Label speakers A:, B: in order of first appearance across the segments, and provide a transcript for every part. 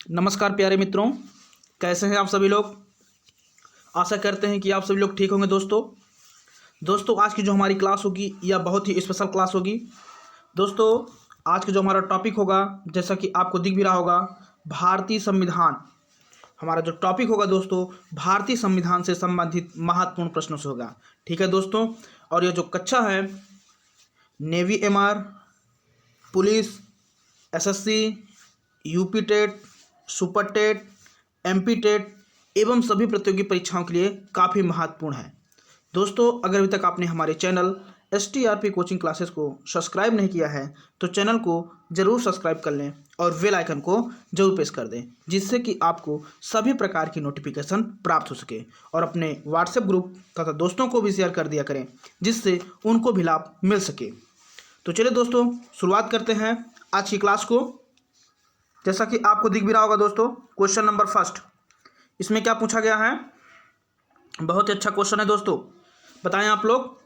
A: नमस्कार प्यारे मित्रों, कैसे हैं आप सभी लोग। आशा करते हैं कि आप सभी लोग ठीक होंगे। दोस्तों आज की जो हमारी क्लास होगी यह बहुत ही स्पेशल क्लास होगी। दोस्तों आज का जो हमारा टॉपिक होगा, जैसा कि आपको दिख भी रहा होगा, भारतीय संविधान। हमारा जो टॉपिक होगा दोस्तों, भारतीय संविधान से संबंधित महत्वपूर्ण प्रश्नों से होगा। ठीक है दोस्तों। और यह जो कक्षा है, navy MR, police, SSC, UP TET, super TET, MP TET एवं सभी प्रतियोगी परीक्षाओं के लिए काफ़ी महत्वपूर्ण है। दोस्तों अगर अभी तक आपने हमारे चैनल STRP कोचिंग क्लासेस को सब्सक्राइब नहीं किया है तो चैनल को ज़रूर सब्सक्राइब कर लें और बेल आइकन को जरूर प्रेस कर दें, जिससे कि आपको सभी प्रकार की नोटिफिकेशन प्राप्त हो सके। और अपने व्हाट्सएप ग्रुप तथा दोस्तों को भी शेयर कर दिया करें, जिससे उनको भी लाभ मिल सके। तो चलिए दोस्तों शुरुआत करते हैं आज की क्लास को। जैसा कि आपको दिख भी रहा होगा दोस्तों, क्वेश्चन नंबर फर्स्ट, इसमें क्या पूछा गया है। बहुत ही अच्छा क्वेश्चन है दोस्तों। बताएं आप लोग,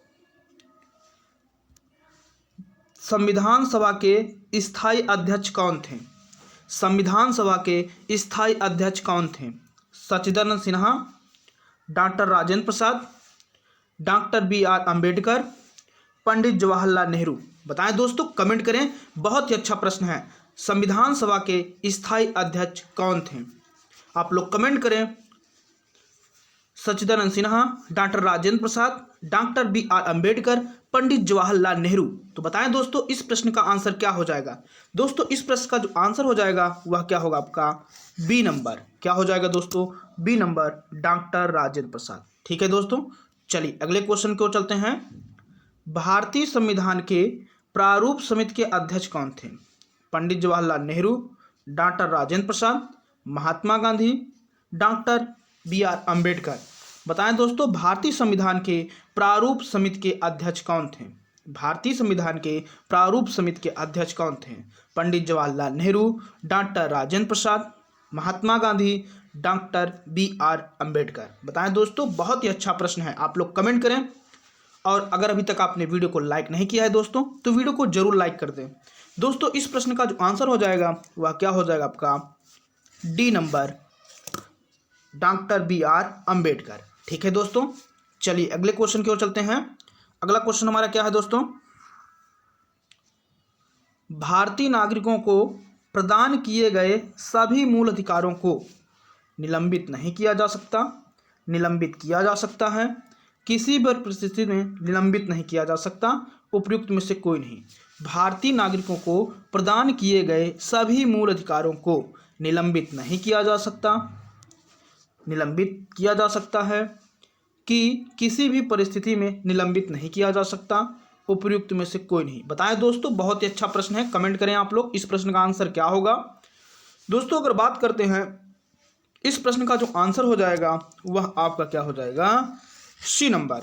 A: संविधान सभा के स्थायी अध्यक्ष कौन थे। संविधान सभा के स्थायी अध्यक्ष कौन थे। सच्चिदानंद Sinha, doctor Rajendra Prasad, doctor BR Ambedkar, Pandit Jawaharlal Nehru. बताएं दोस्तों, कमेंट करें। बहुत ही अच्छा प्रश्न है। संविधान सभा के स्थायी अध्यक्ष कौन थे, आप लोग कमेंट करें। सच्चिदानंद Sinha, doctor Rajendra Prasad, doctor BR Ambedkar, Pandit Jawaharlal Nehru. तो बताएं दोस्तों इस प्रश्न का आंसर क्या हो जाएगा। दोस्तों इस प्रश्न का जो आंसर हो जाएगा वह क्या होगा, आपका B नंबर। क्या हो जाएगा दोस्तों, B number, doctor Rajendra Prasad. ठीक है दोस्तों, चलिए अगले क्वेश्चन की ओर चलते हैं। भारतीय संविधान के प्रारूप समिति के अध्यक्ष कौन थे। Pandit Jawaharlal Nehru, doctor Rajendra Prasad, Mahatma Gandhi, doctor BR Ambedkar. बताएं दोस्तों भारतीय संविधान के प्रारूप समिति के अध्यक्ष कौन थे। भारतीय संविधान के प्रारूप समिति के अध्यक्ष कौन थे। Pandit Jawaharlal Nehru, doctor Rajendra Prasad, Mahatma Gandhi, doctor BR Ambedkar. बताएं दोस्तों, बहुत ही अच्छा प्रश्न है। आप लोग कमेंट करें। और अगर अभी तक आपने वीडियो को लाइक नहीं किया है दोस्तों, तो वीडियो को जरूर लाइक कर दें। दोस्तों इस प्रश्न का जो आंसर हो जाएगा वह क्या हो जाएगा, आपका D number, doctor BR Ambedkar. ठीक है दोस्तों, चलिए अगले क्वेश्चन की ओर चलते हैं। अगला क्वेश्चन हमारा क्या है दोस्तों, भारतीय नागरिकों को प्रदान किए गए सभी मूल अधिकारों को निलंबित नहीं किया जा सकता, निलंबित किया जा सकता है, किसी भी परिस्थिति में निलंबित नहीं किया जा सकता, उपयुक्त में से कोई नहीं। भारतीय नागरिकों को प्रदान किए गए सभी मूल अधिकारों को निलंबित नहीं किया जा सकता, निलंबित किया जा सकता है, कि किसी भी परिस्थिति में निलंबित नहीं किया जा सकता, उपयुक्त में से कोई नहीं। बताएं दोस्तों, बहुत ही अच्छा प्रश्न है। कमेंट करें आप लोग इस प्रश्न का आंसर क्या होगा। दोस्तों अगर बात करते हैं, इस प्रश्न का जो आंसर हो जाएगा वह आपका क्या हो जाएगा, C नंबर।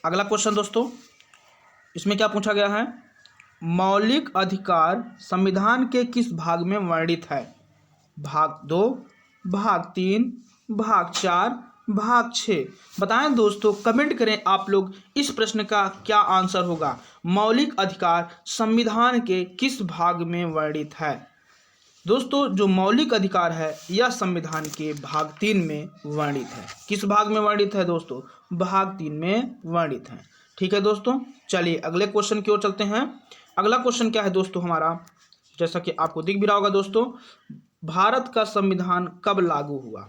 A: अगला क्वेश्चन दोस्तों, इसमें क्या पूछा गया है, मौलिक अधिकार संविधान के किस भाग में वर्णित है। भाग 2, भाग 3, भाग 4, भाग 6। बताएं दोस्तों, कमेंट करें आप लोग इस प्रश्न का क्या आंसर होगा। मौलिक अधिकार संविधान के किस भाग में वर्णित है। दोस्तों जो मौलिक अधिकार है यह संविधान के भाग 3 में वर्णित है। किस भाग में वर्णित है दोस्तों, भाग 3 में वर्णित है। ठीक है दोस्तों, चलिए अगले क्वेश्चन की ओर चलते हैं। अगला क्वेश्चन क्या है दोस्तों हमारा, जैसा कि आपको दिख भी रहा होगा दोस्तों, भारत का संविधान कब लागू हुआ।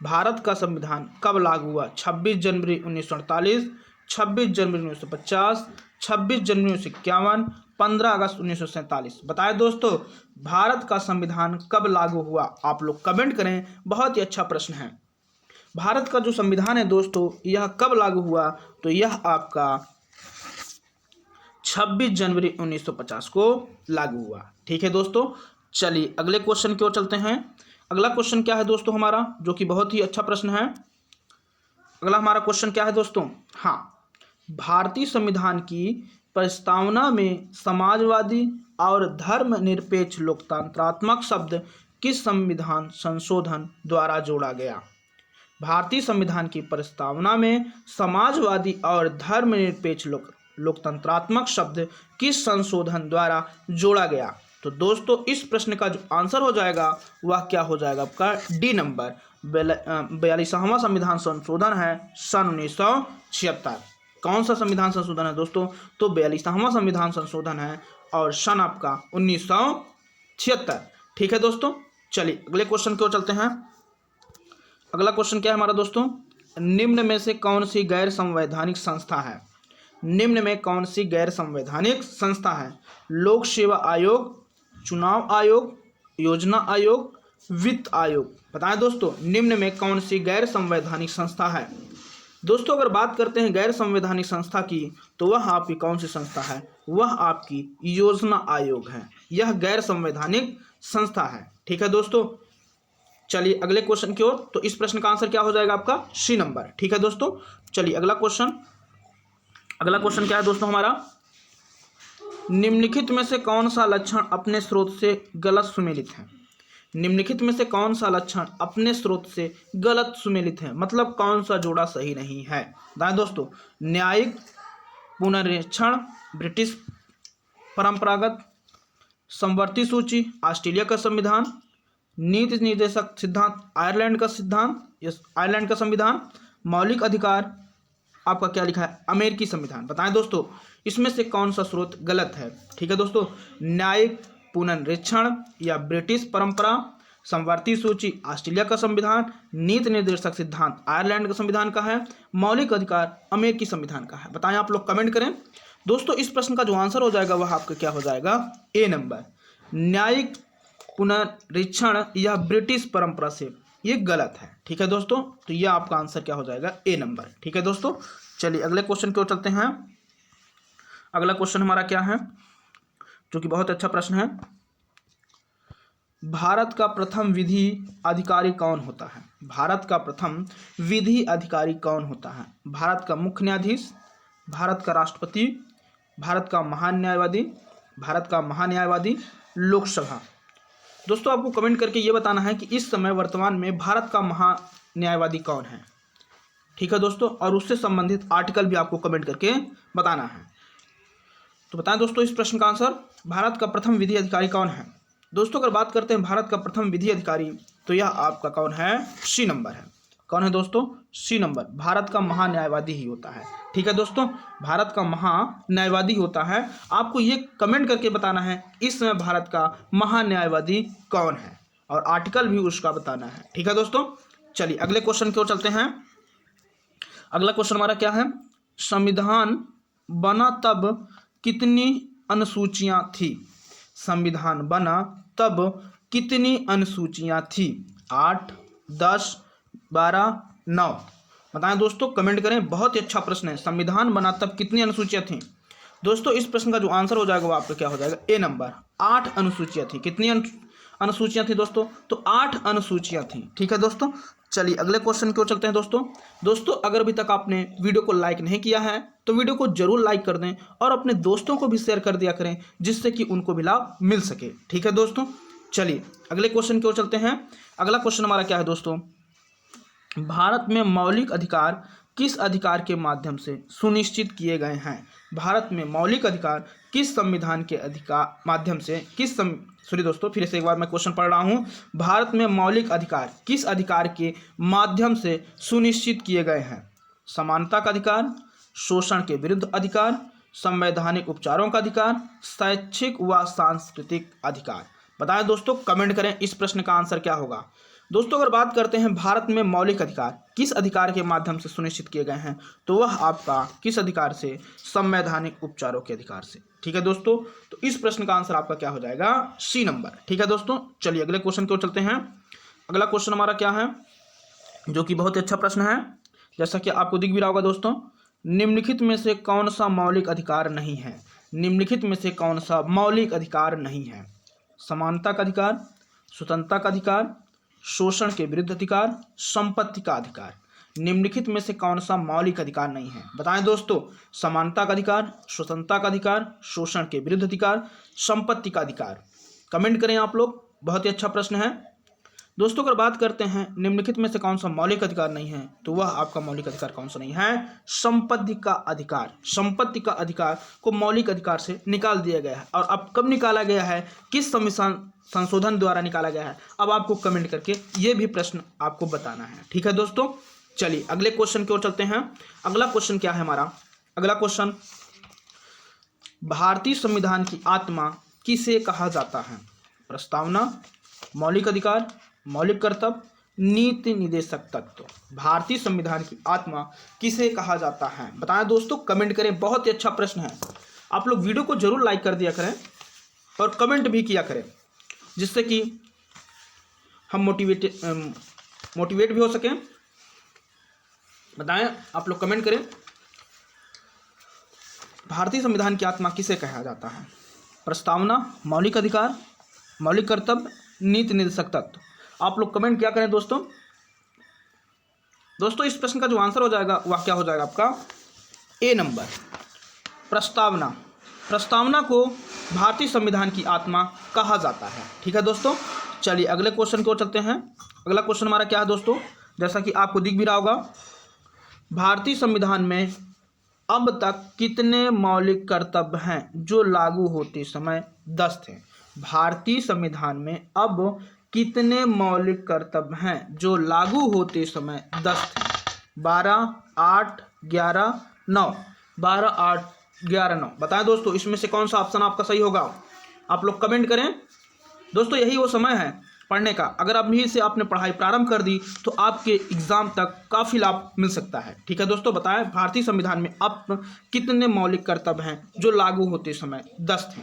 A: भारत का संविधान कब लागू हुआ। 26 जनवरी 1948, 26 जनवरी 1950, 26 जनवरी 1951, 15 अगस्त 1947। बताएं दोस्तों भारत का संविधान कब लागू हुआ, आप लोग कमेंट करें। बहुत ही अच्छा प्रश्न है। भारत का जो संविधान है दोस्तों यह कब लागू हुआ, तो यह आपका 26 जनवरी 1950 को लागू हुआ। ठीक है दोस्तों, चलिए अगले क्वेश्चन की ओर चलते हैं। अगला क्वेश्चन क्या है दोस्तों हमारा, जो कि बहुत ही अच्छा प्रश्न है। अगला हमारा क्वेश्चन क्या है दोस्तों, हाँ, भारतीय संविधान की प्रस्तावना में समाजवादी और धर्मनिरपेक्ष लोकतंत्रात्मक शब्द किस संविधान संशोधन द्वारा जोड़ा गया। भारतीय संविधान की प्रस्तावना में समाजवादी और धर्मनिरपेक्ष लोकतंत्रात्मक शब्द किस संशोधन द्वारा जोड़ा गया। तो दोस्तों इस प्रश्न का जो आंसर हो जाएगा वह क्या हो जाएगा आपका डी नंबर। 42वां संविधान संशोधन है सन 1976। कौन सा संविधान संशोधन है दोस्तों? तो 42वां संविधान संशोधन है और सन आपका 1976। ठीक है दोस्तों, चलिए अगले क्वेश्चन की ओर चलते हैं। अगला क्वेश्चन क्या है हमारा दोस्तों? निम्न में से कौन सी गैर संवैधानिक संस्था है? निम्न में कौन सी गैर संवैधानिक संस्था है? लोक सेवा आयोग, चुनाव आयोग, योजना आयोग, वित्त आयोग। बताएं दोस्तों निम्न में कौन सी गैर संवैधानिक संस्था है? दोस्तों अगर बात करते हैं गैर संवैधानिक संस्था की तो वह आपकी कौन सी संस्था है? वह आपकी योजना आयोग है। यह गैर संवैधानिक संस्था है। ठीक है दोस्तों, चलिए अगले क्वेश्चन की ओर। तो इस प्रश्न का आंसर क्या हो जाएगा आपका? C number. ठीक है दोस्तों, चलिए अगला क्वेश्चन क्या है दोस्तों हमारा? निम्नलिखित में से कौन सा लक्षण अपने स्रोत से गलत सुमेलित है? निम्नलिखित में से कौन सा लक्षण अपने स्रोत से गलत सुमेलित है, मतलब कौन सा जोड़ा सही नहीं है? बताएं दोस्तों, न्यायिक पुनरीक्षण, ब्रिटिश परंपरागत, समवर्ती सूची, ऑस्ट्रेलिया का संविधान, नीति निर्देशक सिद्धांत, आयरलैंड का संविधान, मौलिक अधिकार, आपका क्या लिखा है? अमेरिकी संविधान। बताएं दोस्तों इसमें से कौन सा स्रोत गलत है? ठीक है दोस्तों, न्यायिक पुनरीक्षण या ब्रिटिश परंपरा, समवर्ती सूची ऑस्ट्रेलिया का संविधान, नीति निर्देशक सिद्धांत आयरलैंड का संविधान का है, मौलिक अधिकार अमेरिकी संविधान का है। बताएं आप लोग कमेंट करें। दोस्तों इस प्रश्न का जो आंसर हो जाएगा वह आपका क्या हो जाएगा? ए नंबर। न्यायिक पुनरीक्षण या ब्रिटिश परंपरा से ये गलत है। ठीक है दोस्तों, तो यह आपका आंसर क्या हो जाएगा? ए नंबर। ठीक है दोस्तों, चलिए अगले क्वेश्चन की ओर चलते हैं। अगला क्वेश्चन हमारा क्या है जो कि बहुत अच्छा प्रश्न है। भारत का प्रथम विधि अधिकारी कौन होता है? भारत का प्रथम विधि अधिकारी कौन होता है? भारत का मुख्य न्यायाधीश, भारत का राष्ट्रपति, भारत का महान्यायवादी, लोकसभा। दोस्तों आपको कमेंट करके ये बताना है कि इस समय वर्तमान में भारत का महान्यायवादी कौन है। ठीक है दोस्तों, और उससे संबंधित आर्टिकल भी आपको कमेंट करके बताना है। तो बताएं दोस्तों इस प्रश्न का आंसर, भारत का प्रथम विधि अधिकारी कौन है? दोस्तों अगर बात करते हैं भारत का प्रथम विधि अधिकारी तो यह आपका कौन है? सी नंबर है। कौन है दोस्तों? सी नंबर। भारत का महान्यायवादी ही होता है। ठीक है दोस्तों, भारत का महान्यायवादी होता है। आपको ये कमेंट करके बताना है इस समय भारत का महान्यायवादी कौन है और आर्टिकल भी उसका बताना है। ठीक है दोस्तों, चलिए अगले क्वेश्चन की ओर चलते हैं। अगला क्वेश्चन हमारा क्या है? संविधान बना तब कितनी अनुसूचियां थी? संविधान बना तब कितनी अनुसूचियां थी? 8, 10, 12, 9। बताएं दोस्तों, कमेंट करें। बहुत ही अच्छा प्रश्न है। संविधान बना तब कितनी अनुसूचियां थी? दोस्तों इस प्रश्न का जो आंसर हो जाएगा वो आपका क्या हो जाएगा? ए नंबर। 8 अनुसूचियां थी। कितनी अनुसूचियां थी दोस्तों? तो 8 अनुसूचियां थी। ठीक है दोस्तों, चलिए अगले क्वेश्चन की ओर चलते हैं। दोस्तों अगर अभी तक आपने वीडियो को लाइक नहीं किया है तो वीडियो को जरूर लाइक कर दें और अपने दोस्तों को भी शेयर कर दिया करें जिससे कि उनको भी लाभ मिल सके। ठीक है दोस्तों, चलिए अगले क्वेश्चन की ओर चलते हैं। अगला क्वेश्चन हमारा क्या है दोस्तों? भारत में मौलिक अधिकार किस अधिकार के माध्यम से सुनिश्चित किए गए हैं? भारत में मौलिक अधिकार किस संविधान के अधिकार माध्यम से दोस्तों फिर से एक बार मैं क्वेश्चन पढ़ रहा हूँ। भारत में मौलिक अधिकार किस अधिकार के माध्यम से सुनिश्चित किए गए हैं? समानता का अधिकार, शोषण के विरुद्ध अधिकार, संवैधानिक उपचारों का अधिकार, शैक्षिक व सांस्कृतिक अधिकार। बताएं दोस्तों, कमेंट करें इस प्रश्न का आंसर क्या होगा। दोस्तों अगर बात करते हैं भारत में मौलिक अधिकार किस अधिकार के माध्यम से सुनिश्चित किए गए हैं तो वह आपका किस अधिकार से? संवैधानिक उपचारों के अधिकार से। ठीक है दोस्तों, तो इस प्रश्न का आंसर आपका क्या हो जाएगा? C number. ठीक है दोस्तों, चलिए अगले क्वेश्चन की ओर चलते हैं। अगला क्वेश्चन हमारा क्या है जो कि बहुत ही अच्छा प्रश्न है, जैसा कि आपको दिख भी रहा होगा दोस्तों। निम्नलिखित में से कौन सा मौलिक अधिकार नहीं है? निम्नलिखित में से कौन सा मौलिक अधिकार नहीं है? समानता का अधिकार, स्वतंत्रता का अधिकार, शोषण के विरुद्ध अधिकार, संपत्ति का अधिकार। निम्नलिखित में से कौन सा मौलिक अधिकार नहीं है? बताएं दोस्तों, समानता का अधिकार, स्वतंत्रता का अधिकार, शोषण के विरुद्ध अधिकार, संपत्ति का अधिकार। कमेंट करें आप लोग। बहुत ही अच्छा प्रश्न है। दोस्तों अगर बात करते हैं निम्नलिखित में से कौन सा मौलिक अधिकार नहीं है, तो वह आपका मौलिक अधिकार कौन सा नहीं है? संपत्ति का अधिकार। संपत्ति का अधिकार को मौलिक अधिकार से निकाल दिया गया है। और अब कब निकाला गया है, किस संविधान संशोधन द्वारा निकाला गया है, अब आपको कमेंट करके ये भी प्रश्न आपको बताना है। ठीक है दोस्तों, चलिए अगले क्वेश्चन की ओर चलते हैं। अगला क्वेश्चन क्या है हमारा? अगला क्वेश्चन, भारतीय संविधान की आत्मा किसे कहा जाता है? प्रस्तावना, मौलिक अधिकार, मौलिक कर्तव्य, नीति निर्देशक तत्व। भारतीय संविधान की आत्मा किसे कहा जाता है? बताएं दोस्तों, कमेंट करें। बहुत ही अच्छा प्रश्न है। आप लोग वीडियो को जरूर लाइक कर दिया करें और कमेंट भी किया करें, जिससे कि हम मोटिवेट भी हो सकें। बताएं, आप लोग कमेंट करें। भारतीय संविधान की आत्मा किसे कहा जाता है? प्रस्तावना, मौलिक अधिकार, मौलिक कर्तव्य, नीति निर्देशक तत्व। आप लोग कमेंट क्या करें दोस्तों। दोस्तों इस प्रश्न का जो आंसर हो जाएगा वह क्या हो जाएगा आपका? ए नंबर, प्रस्तावना। प्रस्तावना को भारतीय संविधान की आत्मा कहा जाता है। ठीक है दोस्तों, चलिए अगले क्वेश्चन की ओर चलते हैं। अगला क्वेश्चन हमारा क्या है दोस्तों? जैसा कि आपको दिख भी रहा होगा, भारतीय संविधान में अब तक कितने मौलिक कर्तव्य हैं जो लागू होते समय 10 थे? भारतीय संविधान में अब कितने मौलिक कर्तव्य हैं जो लागू होते समय 10 थे? 12, 8, 11, 9। 12, 8, 11, 9। बताएं दोस्तों, इसमें से कौन सा ऑप्शन आपका सही होगा? आप लोग कमेंट करें। दोस्तों यही वो समय है पढ़ने का। अगर अभी से आपने पढ़ाई प्रारंभ कर दी तो आपके एग्जाम तक काफ़ी लाभ मिल सकता है। ठीक है दोस्तों, बताएं भारतीय संविधान में अब कितने मौलिक कर्तव्य हैं जो लागू होते समय 10 थे?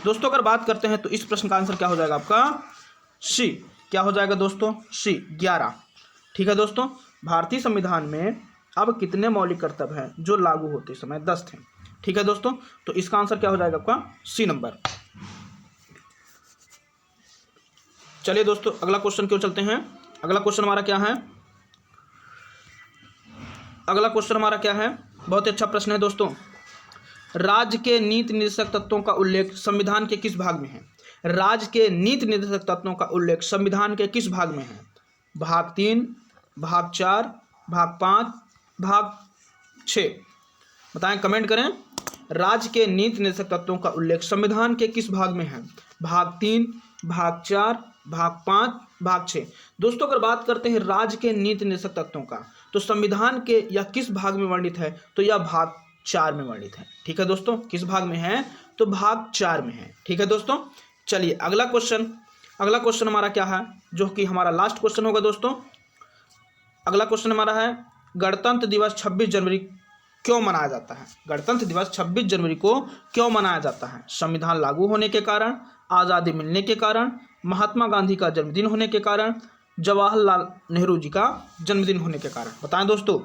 A: दोस्तों अगर बात करते हैं तो इस प्रश्न का आंसर क्या हो जाएगा आपका? सी। क्या हो जाएगा दोस्तों? सी, 11। ठीक है दोस्तों, भारतीय संविधान में अब कितने मौलिक कर्तव्य हैं जो लागू होते समय 10 थे? ठीक है दोस्तों, तो इसका आंसर क्या हो जाएगा आपका? C number. चलिए दोस्तों अगला क्वेश्चन क्यों चलते हैं। अगला क्वेश्चन हमारा क्या है? अगला क्वेश्चन हमारा क्या है? बहुत ही अच्छा प्रश्न है दोस्तों। राज्य के नीति निर्देशक तत्वों का उल्लेख संविधान के किस भाग में है? राज्य के नीति निर्देशक तत्वों का उल्लेख संविधान के किस भाग में है? भाग 3, भाग 4, भाग 5, भाग 6। बताएं, कमेंट करें। राज्य के नीति निर्देशक तत्वों का उल्लेख संविधान के किस भाग में है? भाग 3, भाग 4, भाग 5, भाग 6। दोस्तों अगर बात करते हैं राज्य के नीति निर्देशक तत्वों का, तो संविधान के यह किस भाग में वर्णित है? तो यह भाग 4 में वर्णित है। ठीक है दोस्तों, किस भाग में है? तो भाग 4 में है। ठीक है दोस्तों, चलिए अगला क्वेश्चन हमारा क्या है, जो कि हमारा लास्ट क्वेश्चन होगा दोस्तों। अगला क्वेश्चन हमारा है, गणतंत्र दिवस 26 जनवरी क्यों मनाया जाता है? गणतंत्र दिवस 26 जनवरी को क्यों मनाया जाता है? संविधान लागू होने के कारण, आज़ादी मिलने के कारण, महात्मा गांधी का जन्मदिन होने के कारण, जवाहरलाल नेहरू जी का जन्मदिन होने के कारण। बताएं दोस्तों,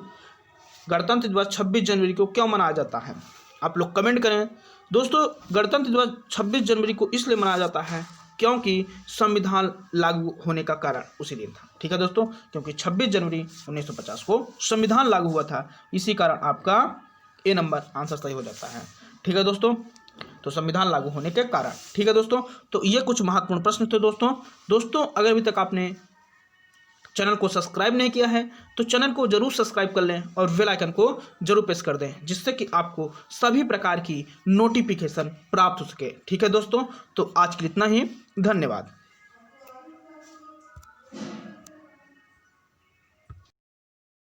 A: गणतंत्र दिवस 26 जनवरी को क्यों मनाया जाता है? आप लोग कमेंट करें। दोस्तों गणतंत्र दिवस 26 जनवरी को इसलिए मनाया जाता है क्योंकि संविधान लागू होने का कारण उसी दिन था। ठीक है दोस्तों, क्योंकि 26 जनवरी 1950 को संविधान लागू हुआ था, इसी कारण आपका ए नंबर आंसर सही हो जाता है। ठीक है दोस्तों, तो संविधान लागू होने के कारण। ठीक है दोस्तों, तो ये कुछ महत्वपूर्ण प्रश्न थे दोस्तों अगर अभी तक आपने चैनल को सब्सक्राइब नहीं किया है तो चैनल को जरूर सब्सक्राइब कर लें और बेल आइकन को जरूर प्रेस कर दें, जिससे कि आपको सभी प्रकार की नोटिफिकेशन प्राप्त हो सके। ठीक है दोस्तों, तो आज के लिए इतना ही। धन्यवाद।